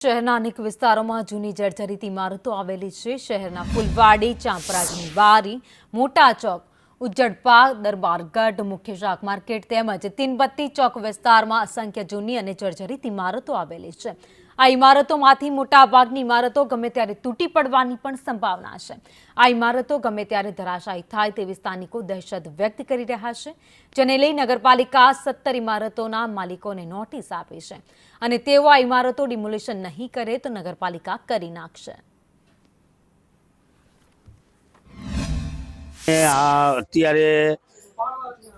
શહેરના અનેક વિસ્તારોમાં જૂની જર્જરિત ઇમારતો આવેલી છે। શહેરના ફૂલવાડી, ચાંપરાજની બારી, મોટા ચોક, ઉજ્જડ પાર્ક, દરબારગઢ, મુખ્ય શાક માર્કેટ તેમજ તીનબત્તી ચોક વિસ્તારમાં અસંખ્ય જૂની અને જર્જરિત ઇમારતો આવેલી છે। આ ઇમારતોમાંથી મોટાભાગની ઇમારતો ગમે ત્યારે તૂટી પડવાની પણ સંભાવના છે। આ ઇમારતો ગમે ત્યારે ધરાશાયી થાય તેવી સ્થાનિકો દહેશત વ્યક્ત કરી રહ્યા છે, જેને લઈ નગરપાલિકા 17 ઇમારતોના માલિકોને નોટિસ આપી છે અને તેઓ આ ઇમારતો ડિમોલિશન નહીં કરે તો નગરપાલિકા કરી નાખશે। અત્યારે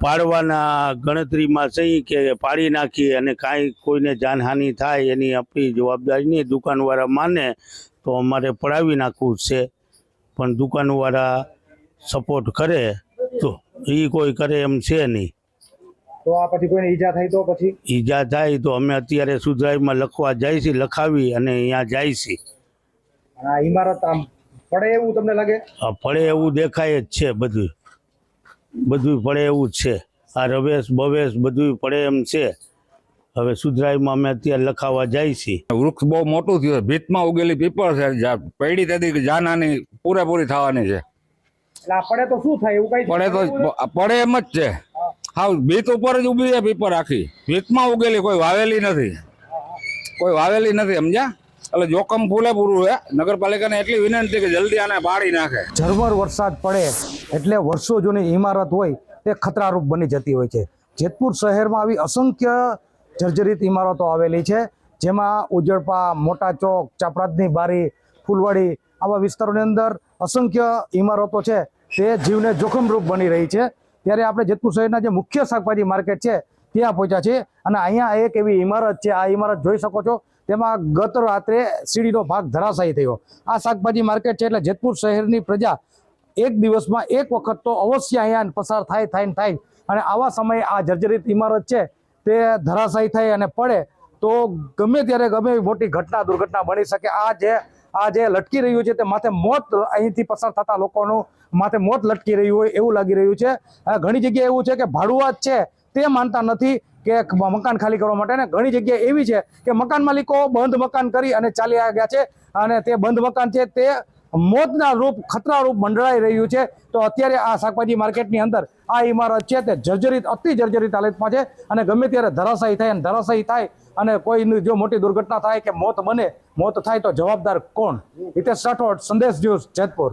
પાડવાના ગણતરીમાં છે કે પાડી નાખી અને કાંઈ કોઈને જાનહાનિ થાય એની આપણી જવાબદારી નહીં। દુકાનવાળા માને તો અમારે પડાવી નાખવું છે, પણ દુકાનવાળા સપોર્ટ કરે તો એ કોઈ કરે એમ છે નહીં। તો આ પછી કોઈને ઈજા થાય તો પછી ઈજા થાય તો અમે અત્યારે સુધરાઈમાં લખવા જાય છે, લખાવી અને અહીંયા જાય છે। આ ઇમારત આમ પડે એવું તમને લાગે? પડે એવું દેખાય જ છે, બધું પડે એવું જ છે। આ રવેશ બવેશ બધું પડે એમ છે। હવે સુધરાઈમાં અમે અત્યારે લખાવા જાય છીએ। વૃક્ષ બહુ મોટું થયું, ભીતમાં ઉગેલી પીપળ છે, પૈડી તેથી જાનહાની પૂરેપૂરી થવાની છે। એટલે આ પડે તો શું થાય એવું કઈ પડે તો પડે એમ જ છે। હા, ભીત ઉપર જ ઉભી છે પીપળ આખી, ભીતમાં ઉગેલી, કોઈ વાવેલી નથી, સમજ્યા? એટલે જોખમ પૂરેપૂરું છે। નગરપાલિકાને એટલી વિનંતી કે જલ્દી આને પાડી નાખે। ઝરમર વરસાદ પડે એટલે વર્ષો જૂની ઇમારત હોય તે ખતરારૂપ બની જતી હોય છે। જેતપુર શહેરમાં આવી અસંખ્ય જર્જરિત ઇમારતો આવેલી છે, જેમાં ઉજ્જડપા, મોટા ચોક, ચાપરાજની બારી, ફૂલવાડી આવા વિસ્તારોની અંદર અસંખ્ય ઇમારતો છે તે જીવને જોખમરૂપ બની રહી છે। ત્યારે આપણે જેતપુર શહેરના જે મુખ્ય શાકભાજી માર્કેટ છે ત્યાં પહોંચ્યા છે અને અહીંયા એક એવી ઇમારત છે। આ ઇમારત જોઈ શકો છો, તેમાં ગત રાત્રે સીડીનો ભાગ ધરાશાયી થયો। આ શાકભાજી માર્કેટ છે એટલે જેતપુર શહેરની પ્રજા એક દિવસમાં એક વખત તો અવશ્ય અહીંયા પસાર થાય અને આવા સમયે આ જર્જરિત ઇમારત છે તે ધરાશાયી થાય અને પડે તો ગમે ત્યારે ગમે એવી મોટી દુર્ઘટના બની શકે। આ જે લટકી રહ્યું છે તે માથે મોત, અહીંથી પસાર થતા લોકોનું માથે મોત લટકી રહ્યું હોય એવું લાગી રહ્યું છે। ઘણી જગ્યાએ એવું છે કે ભાડુઆત છે તે માનતા નથી કે મકાન ખાલી કરવા માટે, ને ઘણી જગ્યાએ એવી છે કે મકાન માલિકો બંધ મકાન કરી અને ચાલી ગયા છે અને તે બંધ મકાન છે તે મોતના રૂપ, ખતરા રૂપ મંડળાઈ રહ્યું છે। તો અત્યારે આ શાકભાજી માર્કેટની અંદર આ ઇમારત છે તે અતિ જર્જરિત હાલતમાં છે અને ગમે ત્યારે ધરાશાયી થાય અને કોઈ જો મોટી દુર્ઘટના થાય કે મોત થાય તો જવાબદાર કોણ? હિતેશ રાઠોડ, સંદેશ ન્યૂઝ, જેતપુર।